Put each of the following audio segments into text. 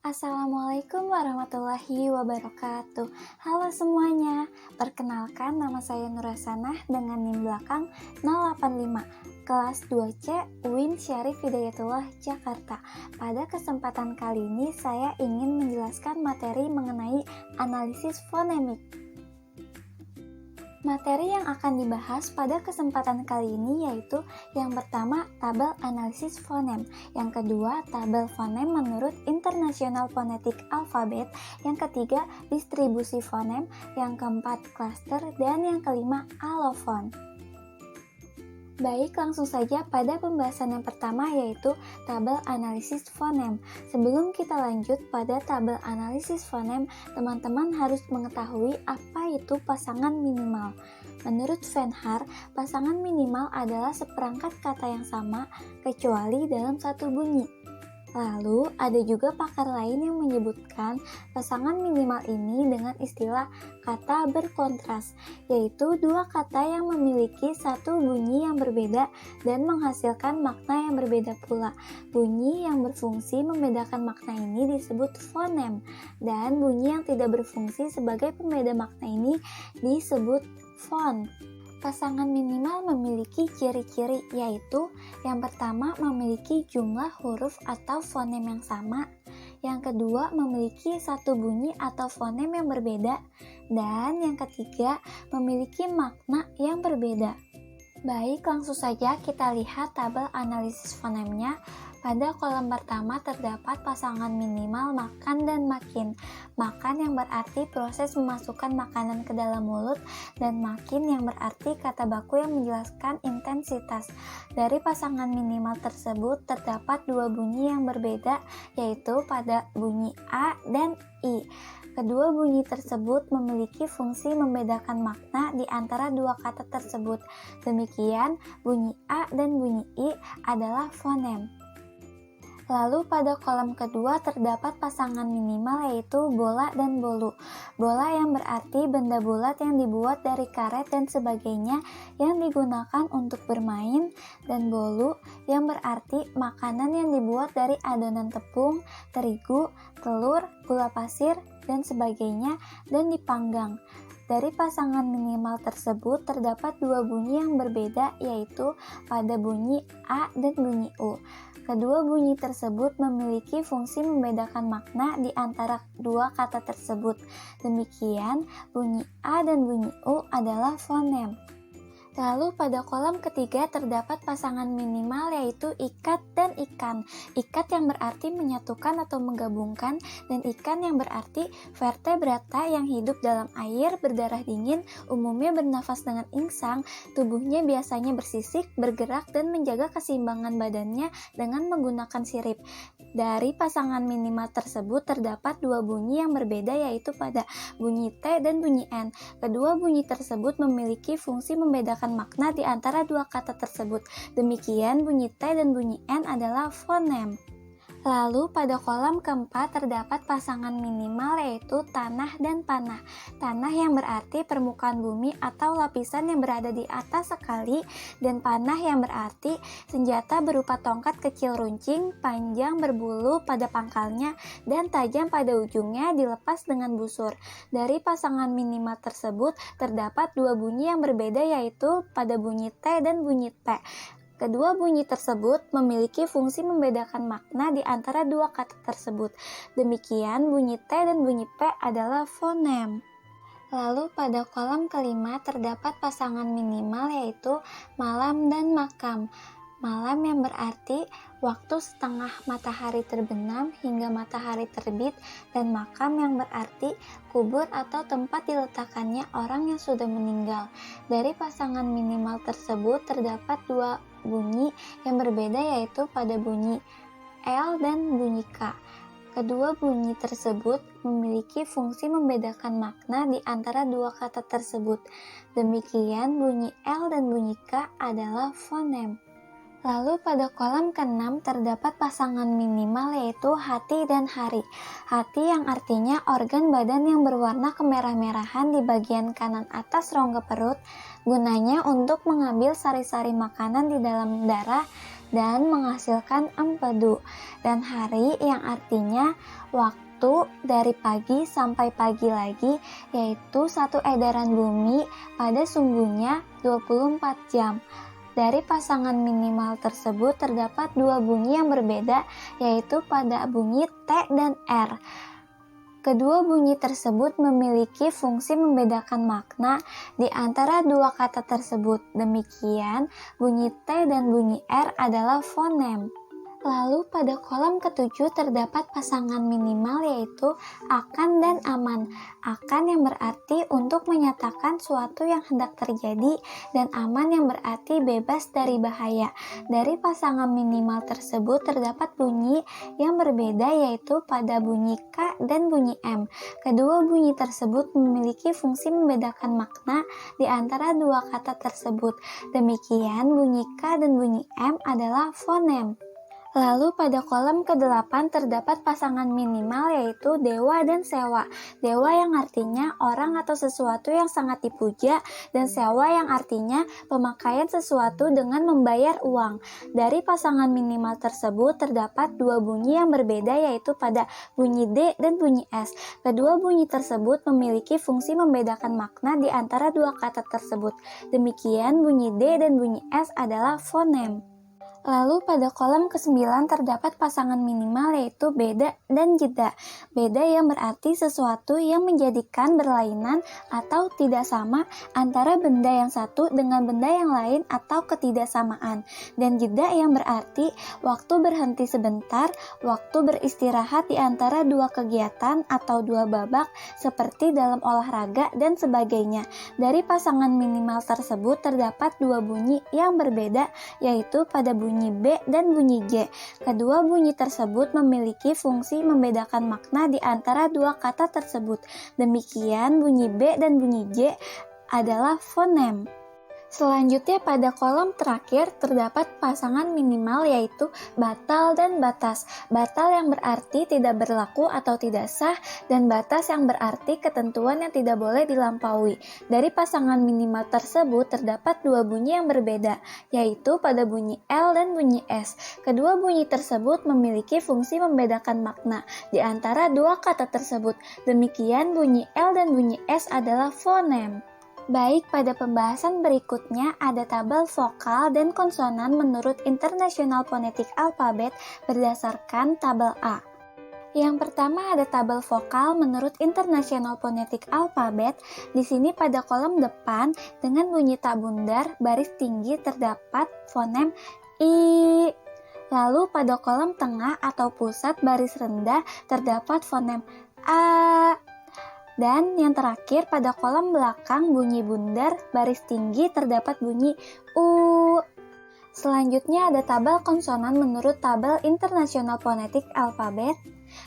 Assalamualaikum warahmatullahi wabarakatuh. Halo semuanya, perkenalkan nama saya Nurasanah dengan NIM belakang 085, kelas 2C UIN Syarif Hidayatullah Jakarta. Pada kesempatan kali ini saya ingin menjelaskan materi mengenai analisis fonemik. Materi yang akan dibahas pada kesempatan kali ini yaitu yang pertama tabel analisis fonem, yang kedua tabel fonem menurut International Phonetic Alphabet, yang ketiga distribusi fonem, yang keempat klaster, dan yang kelima alofon. Baik, langsung saja pada pembahasan yang pertama yaitu tabel analisis fonem. Sebelum kita lanjut pada tabel analisis fonem, teman-teman harus mengetahui apa itu pasangan minimal. Menurut Venhar, pasangan minimal adalah seperangkat kata yang sama kecuali dalam satu bunyi. Lalu, ada juga pakar lain yang menyebutkan pasangan minimal ini dengan istilah kata berkontras, yaitu dua kata yang memiliki satu bunyi yang berbeda dan menghasilkan makna yang berbeda pula. Bunyi yang berfungsi membedakan makna ini disebut fonem, dan bunyi yang tidak berfungsi sebagai pembeda makna ini disebut font. Pasangan minimal memiliki ciri-ciri yaitu yang pertama memiliki jumlah huruf atau fonem yang sama, yang kedua memiliki satu bunyi atau fonem yang berbeda, dan yang ketiga memiliki makna yang berbeda. Baik, langsung saja kita lihat tabel analisis fonemnya. Pada kolom pertama terdapat pasangan minimal makan dan makin. Makan yang berarti proses memasukkan makanan ke dalam mulut, dan makin yang berarti kata baku yang menjelaskan intensitas. Dari pasangan minimal tersebut terdapat dua bunyi yang berbeda, yaitu pada bunyi A dan I. Kedua bunyi tersebut memiliki fungsi membedakan makna di antara dua kata tersebut. Demikian, bunyi A dan bunyi I adalah fonem. Lalu pada kolom kedua terdapat pasangan minimal yaitu bola dan bolu. Bola yang berarti benda bulat yang dibuat dari karet dan sebagainya yang digunakan untuk bermain, dan bolu yang berarti makanan yang dibuat dari adonan tepung, terigu, telur, gula pasir, dan sebagainya dan dipanggang. Dari pasangan minimal tersebut terdapat dua bunyi yang berbeda yaitu pada bunyi A dan bunyi U. Kedua bunyi tersebut memiliki fungsi membedakan makna di antara dua kata tersebut. Demikian, bunyi A dan bunyi U adalah fonem. Lalu pada kolom ketiga terdapat pasangan minimal yaitu ikat dan ikan. Ikat yang berarti menyatukan atau menggabungkan, dan ikan yang berarti vertebrata yang hidup dalam air, berdarah dingin, umumnya bernafas dengan insang, tubuhnya biasanya bersisik, bergerak, dan menjaga keseimbangan badannya dengan menggunakan sirip. Dari pasangan minimal tersebut terdapat dua bunyi yang berbeda yaitu pada bunyi T dan bunyi N. Kedua bunyi tersebut memiliki fungsi membedakan makna di antara dua kata tersebut. Demikian, bunyi T dan bunyi N adalah fonem. Lalu pada kolom keempat terdapat pasangan minimal yaitu tanah dan panah. Tanah yang berarti permukaan bumi atau lapisan yang berada di atas sekali, dan panah yang berarti senjata berupa tongkat kecil runcing, panjang berbulu pada pangkalnya, dan tajam pada ujungnya dilepas dengan busur. Dari pasangan minimal tersebut terdapat dua bunyi yang berbeda yaitu pada bunyi T dan bunyi T. Kedua bunyi tersebut memiliki fungsi membedakan makna di antara dua kata tersebut. Demikian, bunyi T dan bunyi P adalah fonem. Lalu pada kolom kelima terdapat pasangan minimal yaitu malam dan makam. Malam yang berarti waktu setengah matahari terbenam hingga matahari terbit, dan makam yang berarti kubur atau tempat diletakkannya orang yang sudah meninggal. Dari pasangan minimal tersebut terdapat dua bunyi yang berbeda yaitu pada bunyi L dan bunyi K. Kedua bunyi tersebut memiliki fungsi membedakan makna di antara dua kata tersebut. Demikian, bunyi L dan bunyi K adalah fonem. Lalu pada kolom ke-6 terdapat pasangan minimal yaitu hati dan hari. Hati yang artinya organ badan yang berwarna kemerah-merahan di bagian kanan atas rongga perut, gunanya untuk mengambil sari-sari makanan di dalam darah, dan menghasilkan empedu. Dan hari yang artinya waktu dari pagi sampai pagi lagi, yaitu satu edaran bumi pada sumbunya 24 jam. Dari pasangan minimal tersebut terdapat dua bunyi yang berbeda, yaitu pada bunyi T dan R. Kedua bunyi tersebut memiliki fungsi membedakan makna di antara dua kata tersebut. Demikian, bunyi T dan bunyi R adalah fonem. Lalu pada kolom ketujuh terdapat pasangan minimal yaitu akan dan aman. Akan yang berarti untuk menyatakan suatu yang hendak terjadi dan aman yang berarti bebas dari bahaya. Dari pasangan minimal tersebut terdapat bunyi yang berbeda yaitu pada bunyi K dan bunyi M. Kedua bunyi tersebut memiliki fungsi membedakan makna di antara dua kata tersebut. Demikian bunyi K dan bunyi M adalah fonem. Lalu pada kolom ke-8 terdapat pasangan minimal yaitu dewa dan sewa. Dewa yang artinya orang atau sesuatu yang sangat dipuja dan sewa yang artinya pemakaian sesuatu dengan membayar uang. Dari pasangan minimal tersebut terdapat dua bunyi yang berbeda yaitu pada bunyi D dan bunyi S. Kedua bunyi tersebut memiliki fungsi membedakan makna di antara dua kata tersebut. Demikian bunyi D dan bunyi S adalah fonem. Lalu pada kolom ke-9 terdapat pasangan minimal yaitu beda dan jeda. Beda yang berarti sesuatu yang menjadikan berlainan atau tidak sama antara benda yang satu dengan benda yang lain atau ketidaksamaan. Dan jeda yang berarti waktu berhenti sebentar, waktu beristirahat di antara dua kegiatan atau dua babak seperti dalam olahraga dan sebagainya. Dari pasangan minimal tersebut terdapat dua bunyi yang berbeda yaitu pada bunyi B dan bunyi J. Kedua bunyi tersebut memiliki fungsi membedakan makna di antara dua kata tersebut. Demikian bunyi B dan bunyi J adalah fonem. Selanjutnya pada kolom terakhir terdapat pasangan minimal yaitu batal dan batas. Batal yang berarti tidak berlaku atau tidak sah dan batas yang berarti ketentuan yang tidak boleh dilampaui. Dari pasangan minimal tersebut terdapat dua bunyi yang berbeda yaitu pada bunyi L dan bunyi S. Kedua bunyi tersebut memiliki fungsi membedakan makna di antara dua kata tersebut. Demikian bunyi L dan bunyi S adalah fonem. Baik, pada pembahasan berikutnya ada tabel vokal dan konsonan menurut International Phonetic Alphabet berdasarkan tabel A. Yang pertama ada tabel vokal menurut International Phonetic Alphabet. Di sini pada kolom depan dengan bunyi tak bundar baris tinggi terdapat fonem I. Lalu pada kolom tengah atau pusat baris rendah terdapat fonem A. Dan yang terakhir pada kolom belakang bunyi bundar baris tinggi terdapat bunyi U. Selanjutnya ada tabel konsonan menurut tabel International Phonetic Alphabet.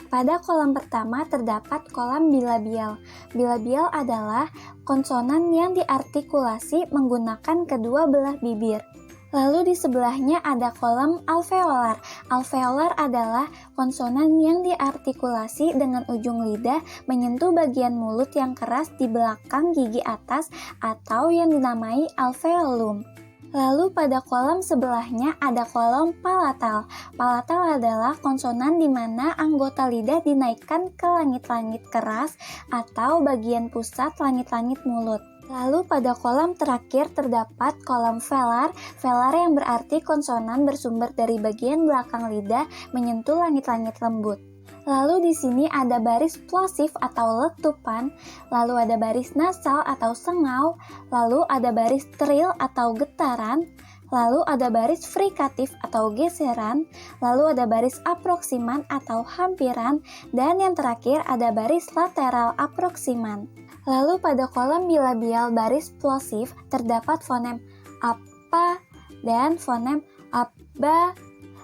Pada kolom pertama terdapat kolom bilabial. Bilabial adalah konsonan yang diartikulasi menggunakan kedua belah bibir. Lalu di sebelahnya ada kolom alveolar. Alveolar adalah konsonan yang diartikulasi dengan ujung lidah menyentuh bagian mulut yang keras di belakang gigi atas atau yang dinamai alveolum. Lalu pada kolom sebelahnya ada kolom palatal. Palatal adalah konsonan di mana anggota lidah dinaikkan ke langit-langit keras atau bagian pusat langit-langit mulut. Lalu pada kolom terakhir terdapat kolom velar. Velar yang berarti konsonan bersumber dari bagian belakang lidah menyentuh langit-langit lembut. Lalu di sini ada baris plosif atau letupan, lalu ada baris nasal atau sengau, lalu ada baris tril atau getaran, lalu ada baris frikatif atau geseran, lalu ada baris aproksiman atau hampiran, dan yang terakhir ada baris lateral aproksiman. Lalu pada kolom bilabial baris plosif terdapat fonem apa dan fonem abba.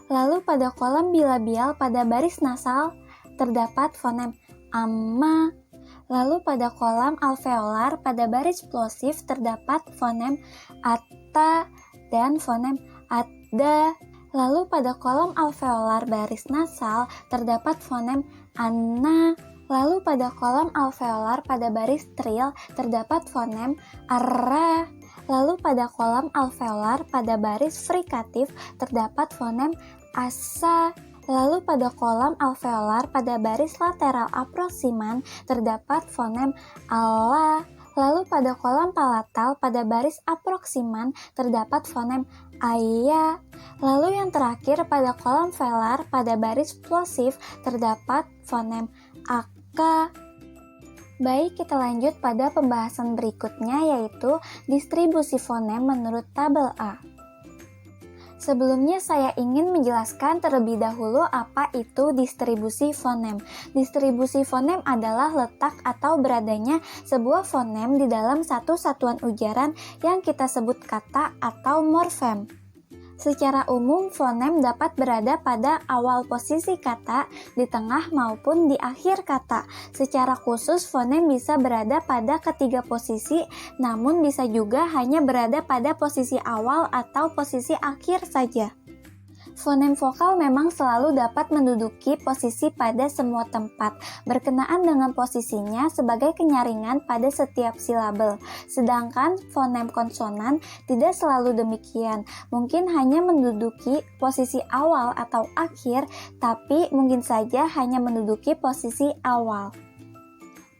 Lalu pada kolom bilabial pada baris nasal terdapat fonem amma. Lalu pada kolom alveolar pada baris plosif terdapat fonem atta dan fonem adda. Lalu pada kolom alveolar baris nasal terdapat fonem anna. Lalu pada kolom alveolar pada baris tril terdapat fonem arra. Lalu pada kolom alveolar pada baris frikatif terdapat fonem asa. Lalu pada kolom alveolar pada baris lateral aproksiman terdapat fonem ala. Lalu pada kolom palatal pada baris aproksiman terdapat fonem aya. Lalu yang terakhir pada kolom velar pada baris plosif terdapat fonem aka. Baik, kita lanjut pada pembahasan berikutnya yaitu distribusi fonem menurut tabel A. Sebelumnya saya ingin menjelaskan terlebih dahulu apa itu distribusi fonem. Distribusi fonem adalah letak atau beradanya sebuah fonem di dalam satu satuan ujaran yang kita sebut kata atau morfem. Secara umum, fonem dapat berada pada awal posisi kata, di tengah maupun di akhir kata. Secara khusus, fonem bisa berada pada ketiga posisi, namun bisa juga hanya berada pada posisi awal atau posisi akhir saja. Fonem vokal memang selalu dapat menduduki posisi pada semua tempat, berkenaan dengan posisinya sebagai kenyaringan pada setiap silabel. Sedangkan fonem konsonan tidak selalu demikian, mungkin hanya menduduki posisi awal atau akhir, tapi mungkin saja hanya menduduki posisi awal.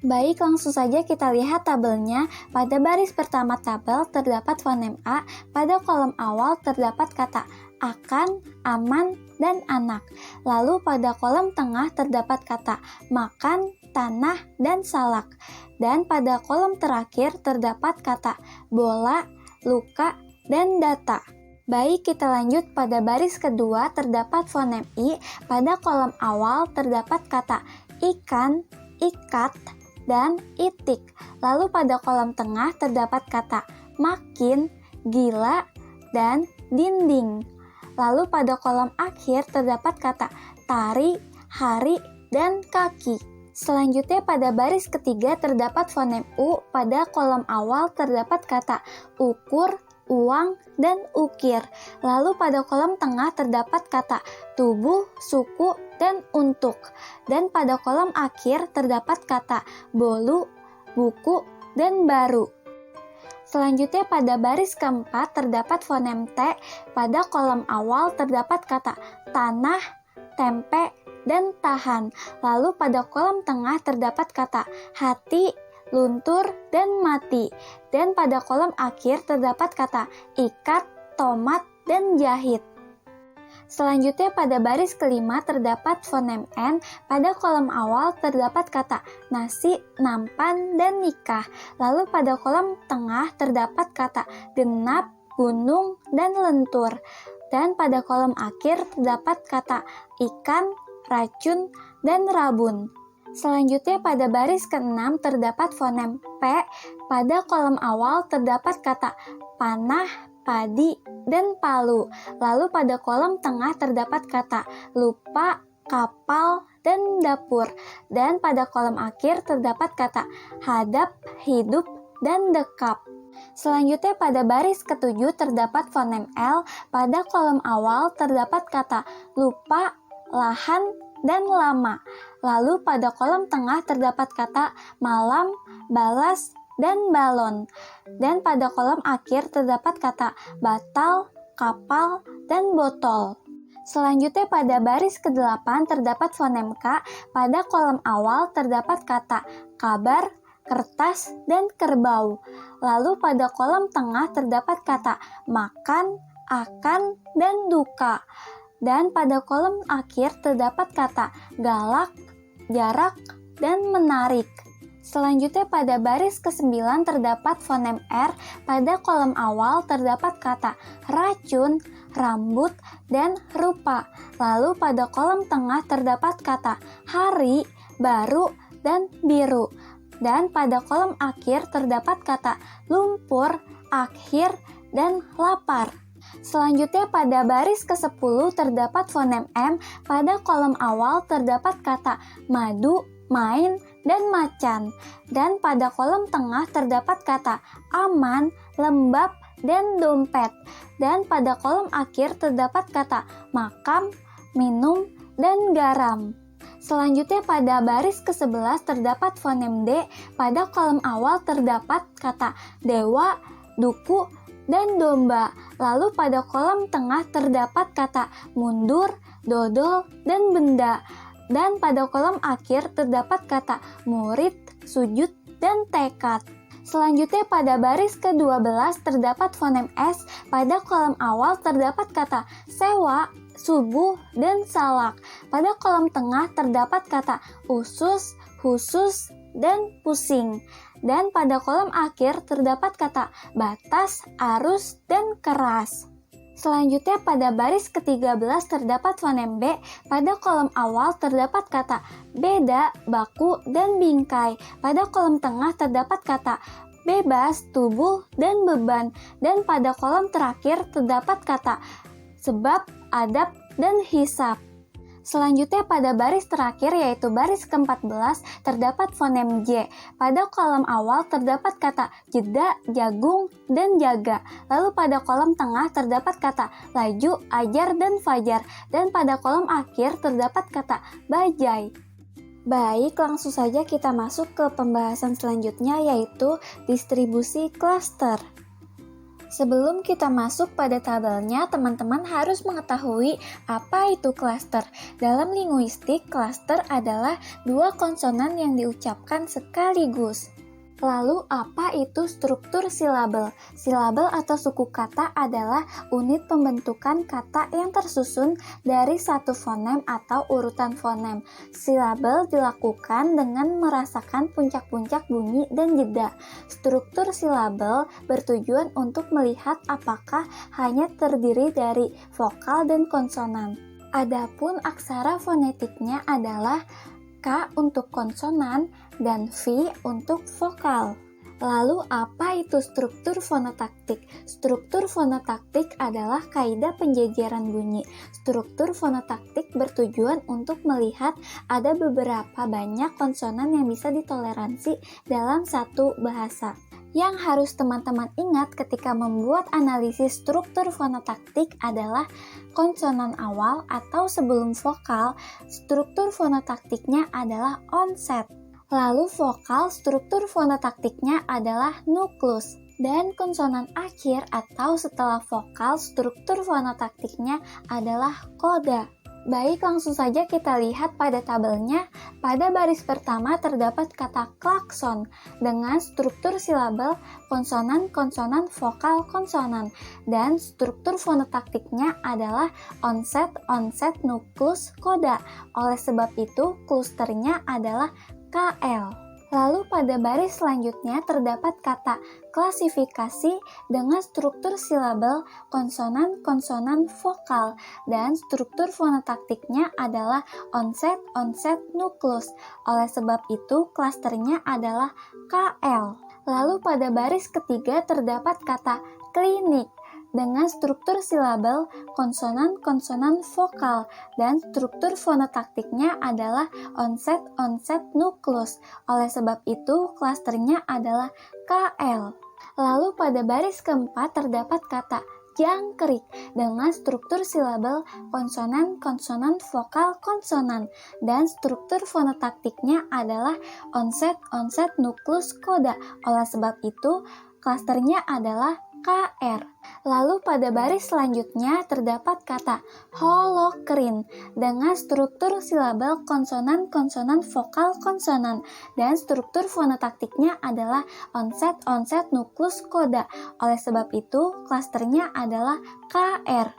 Baik, langsung saja kita lihat tabelnya. Pada baris pertama tabel terdapat fonem A, pada kolom awal terdapat kata akan, aman, dan anak. Lalu pada kolom tengah terdapat kata makan, tanah, dan salak. Dan pada kolom terakhir terdapat kata bola, luka, dan data. Baik, kita lanjut pada baris kedua terdapat fonem I, pada kolom awal terdapat kata ikan, ikat, dan itik. Lalu pada kolom tengah terdapat kata makin, gila, dan dinding. Lalu pada kolom akhir terdapat kata tari, hari, dan kaki. Selanjutnya pada baris ketiga terdapat fonem U, pada kolom awal terdapat kata ukur, uang, dan ukir. Lalu pada kolom tengah terdapat kata tubuh, suku, dan untuk. Dan pada kolom akhir terdapat kata bolu, buku, dan baru. Selanjutnya pada baris keempat terdapat fonem T, pada kolom awal terdapat kata tanah, tempe, dan tahan. Lalu pada kolom tengah terdapat kata hati, luntur, dan mati. Dan pada kolom akhir terdapat kata ikat, tomat, dan jahit. Selanjutnya pada baris kelima terdapat fonem N, pada kolom awal terdapat kata nasi, nampan, dan nikah. Lalu pada kolom tengah terdapat kata genap, gunung, dan lentur. Dan pada kolom akhir terdapat kata ikan, racun, dan rabun. Selanjutnya pada baris ke-6 terdapat fonem P, pada kolom awal terdapat kata panah, padi, dan palu. Lalu pada kolom tengah terdapat kata lupa, kapal, dan dapur. Dan pada kolom akhir terdapat kata hadap, hidup, dan dekap. Selanjutnya pada baris ke-7 terdapat fonem L, pada kolom awal terdapat kata lupa, lahan, dan lama. Lalu pada kolom tengah terdapat kata malam, balas, dan balon. Dan pada kolom akhir terdapat kata batal, kapal, dan botol. Selanjutnya pada baris ke-8 terdapat fonem K, pada kolom awal terdapat kata kabar, kertas, dan kerbau. Lalu pada kolom tengah terdapat kata makan, akan, dan duka. Dan pada kolom akhir terdapat kata galak, jarak, dan menarik. Selanjutnya pada baris ke-9 terdapat fonem R, pada kolom awal terdapat kata racun, rambut, dan rupa. Lalu pada kolom tengah terdapat kata hari, baru, dan biru. Dan pada kolom akhir terdapat kata lumpur, akhir, dan lapar. Selanjutnya pada baris ke-10 terdapat fonem M, pada kolom awal terdapat kata madu, main, dan macan. Dan pada kolom tengah terdapat kata aman, lembab, dan dompet. Dan pada kolom akhir terdapat kata makam, minum, dan garam. Selanjutnya pada baris ke-11 terdapat fonem D, pada kolom awal terdapat kata dewa, duku, dan domba. Lalu pada kolom tengah terdapat kata mundur, dodol, dan benda. Dan pada kolom akhir terdapat kata murid, sujud, dan tekad. Selanjutnya pada baris ke-12 terdapat fonem S. Pada kolom awal terdapat kata sewa, subuh, dan salak. Pada kolom tengah terdapat kata usus, khusus, dan pusing. Dan pada kolom akhir terdapat kata batas, arus, dan keras. Selanjutnya pada baris ke-13 terdapat fonem B. Pada kolom awal terdapat kata beda, baku, dan bingkai. Pada kolom tengah terdapat kata bebas, tubuh, dan beban. Dan pada kolom terakhir terdapat kata sebab, adab, dan hisab. Selanjutnya pada baris terakhir yaitu baris ke-14 terdapat fonem J. Pada kolom awal terdapat kata jeda, jagung, dan jaga. Lalu pada kolom tengah terdapat kata laju, ajar, dan fajar. Dan pada kolom akhir terdapat kata bajai. Baik, langsung saja kita masuk ke pembahasan selanjutnya yaitu distribusi klaster. Sebelum kita masuk pada tabelnya, teman-teman harus mengetahui apa itu klaster. Dalam linguistik, klaster adalah dua konsonan yang diucapkan sekaligus. Lalu, apa itu struktur silabel? Silabel atau suku kata adalah unit pembentukan kata yang tersusun dari satu fonem atau urutan fonem. Silabel dilakukan dengan merasakan puncak-puncak bunyi dan jeda. Struktur silabel bertujuan untuk melihat apakah hanya terdiri dari vokal dan konsonan. Adapun aksara fonetiknya adalah K untuk konsonan dan V untuk vokal. Lalu apa itu struktur fonotaktik? Struktur fonotaktik adalah kaidah penjajaran bunyi. Struktur fonotaktik bertujuan untuk melihat ada beberapa banyak konsonan yang bisa ditoleransi dalam satu bahasa. Yang harus teman-teman ingat ketika membuat analisis struktur fonotaktik adalah konsonan awal atau sebelum vokal, struktur fonotaktiknya adalah onset. Lalu vokal, struktur fonotaktiknya adalah nuklus. Dan konsonan akhir atau setelah vokal, struktur fonotaktiknya adalah koda. Baik, langsung saja kita lihat pada tabelnya. Pada baris pertama terdapat kata klakson dengan struktur silabel konsonan, konsonan, vokal, konsonan. Dan struktur fonotaktiknya adalah onset, onset, nuklus, koda. Oleh sebab itu, klusternya adalah KL. Lalu pada baris selanjutnya terdapat kata klasifikasi dengan struktur silabel konsonan, konsonan, vokal dan struktur fonotaktiknya adalah onset, onset, nuklus. Oleh sebab itu klasternya adalah KL. Lalu pada baris ketiga terdapat kata klinik dengan struktur silabel konsonan, konsonan, vokal dan struktur fonotaktiknya adalah onset, onset, nuklus. Oleh sebab itu, klasternya adalah KL. Lalu pada baris keempat terdapat kata jangkrik dengan struktur silabel konsonan, konsonan, vokal, konsonan dan struktur fonotaktiknya adalah onset, onset, nuklus, koda. Oleh sebab itu, klasternya adalah KR. Lalu pada baris selanjutnya terdapat kata holokrin dengan struktur silabel konsonan, konsonan, vokal, konsonan dan struktur fonotaktiknya adalah onset, onset, nuklus, koda. Oleh sebab itu, klasternya adalah KR.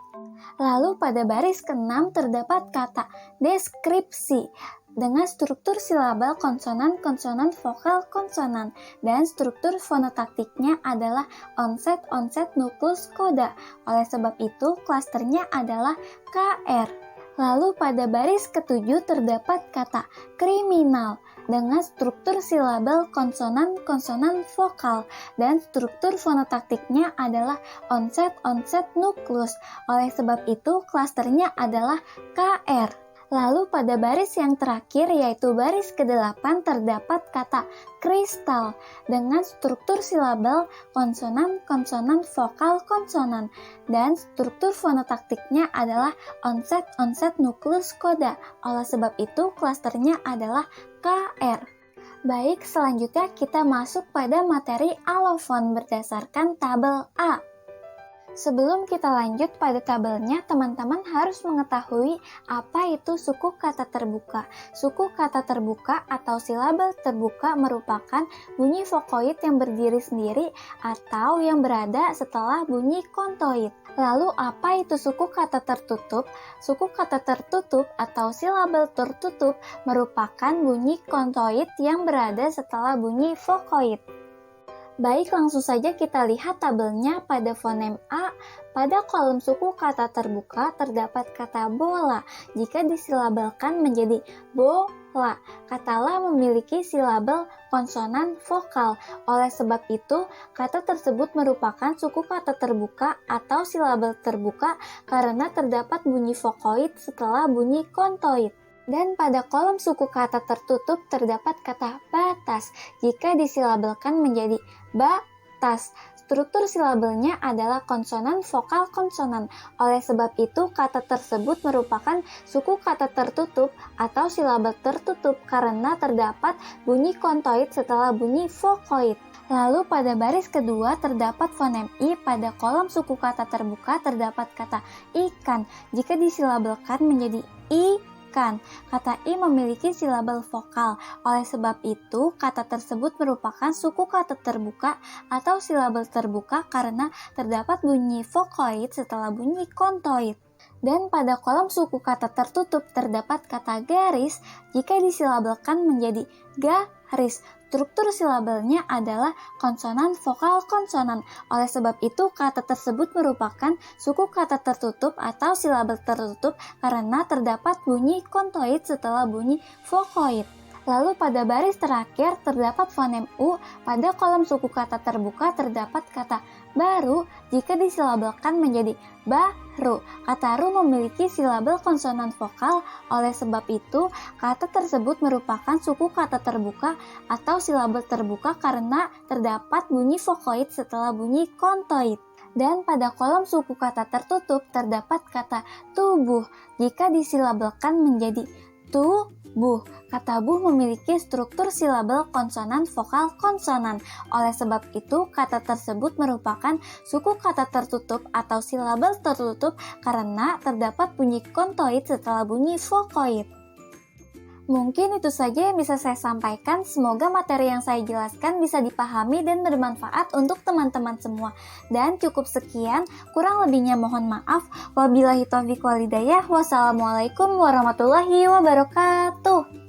Lalu pada baris ke-6 terdapat kata deskripsi dengan struktur silabel konsonan, konsonan, vokal, konsonan dan struktur fonotaktiknya adalah onset, onset, nuklus, koda. Oleh sebab itu, klasternya adalah KR. Lalu pada baris ke-7 terdapat kata kriminal dengan struktur silabel konsonan, konsonan, vokal dan struktur fonotaktiknya adalah onset, onset, nuklus. Oleh sebab itu, klasternya adalah KR. Lalu pada baris yang terakhir yaitu baris ke-8 terdapat kata kristal dengan struktur silabel konsonan, konsonan, vokal, konsonan dan struktur fonotaktiknya adalah onset, onset, nuklus, koda. Oleh sebab itu klasternya adalah KR. Baik, selanjutnya kita masuk pada materi alofon berdasarkan tabel A. Sebelum kita lanjut pada tabelnya, teman-teman harus mengetahui apa itu suku kata terbuka. Suku kata terbuka atau silabel terbuka merupakan bunyi vokoid yang berdiri sendiri atau yang berada setelah bunyi kontoid. Lalu apa itu suku kata tertutup? Suku kata tertutup atau silabel tertutup merupakan bunyi kontoid yang berada setelah bunyi vokoid. Baik, langsung saja kita lihat tabelnya. Pada fonem A. Pada kolom suku kata terbuka terdapat kata bola. Jika disilabelkan menjadi bola, kata la memiliki silabel konsonan vokal. Oleh sebab itu, kata tersebut merupakan suku kata terbuka atau silabel terbuka karena terdapat bunyi vokoid setelah bunyi kontoid. Dan pada kolom suku kata tertutup terdapat kata batas. Jika disilabelkan menjadi batas, struktur silabelnya adalah konsonan vokal konsonan. Oleh sebab itu, kata tersebut merupakan suku kata tertutup atau silabel tertutup karena terdapat bunyi kontoid setelah bunyi vokoid. Lalu pada baris kedua terdapat fonem I. Pada kolom suku kata terbuka terdapat kata ikan. Jika disilabelkan menjadi ikan, kata I memiliki silabel vokal. Oleh sebab itu, kata tersebut merupakan suku kata terbuka atau silabel terbuka karena terdapat bunyi vokoid setelah bunyi kontoid. Dan pada kolom suku kata tertutup terdapat kata garis. Jika disilabelkan menjadi garis, struktur silabelnya adalah konsonan vokal konsonan. Oleh sebab itu, kata tersebut merupakan suku kata tertutup atau silabel tertutup karena terdapat bunyi kontoid setelah bunyi vokoid. Lalu pada baris terakhir terdapat fonem U. Pada kolom suku kata terbuka terdapat kata baru. Jika disilabelkan menjadi baru, kata ru memiliki silabel konsonan vokal. Oleh sebab itu, kata tersebut merupakan suku kata terbuka atau silabel terbuka karena terdapat bunyi vokoid setelah bunyi kontoid. Dan pada kolom suku kata tertutup terdapat kata tubuh. Jika disilabelkan menjadi tubuh, kata buh memiliki struktur silabel konsonan vokal konsonan. Oleh sebab itu, kata tersebut merupakan suku kata tertutup atau silabel tertutup karena terdapat bunyi kontoid setelah bunyi vokoid. Mungkin itu saja yang bisa saya sampaikan. Semoga materi yang saya jelaskan bisa dipahami dan bermanfaat untuk teman-teman semua. Dan cukup sekian, kurang lebihnya mohon maaf. Wabillahi taufiq wal hidayah. Wassalamualaikum warahmatullahi wabarakatuh.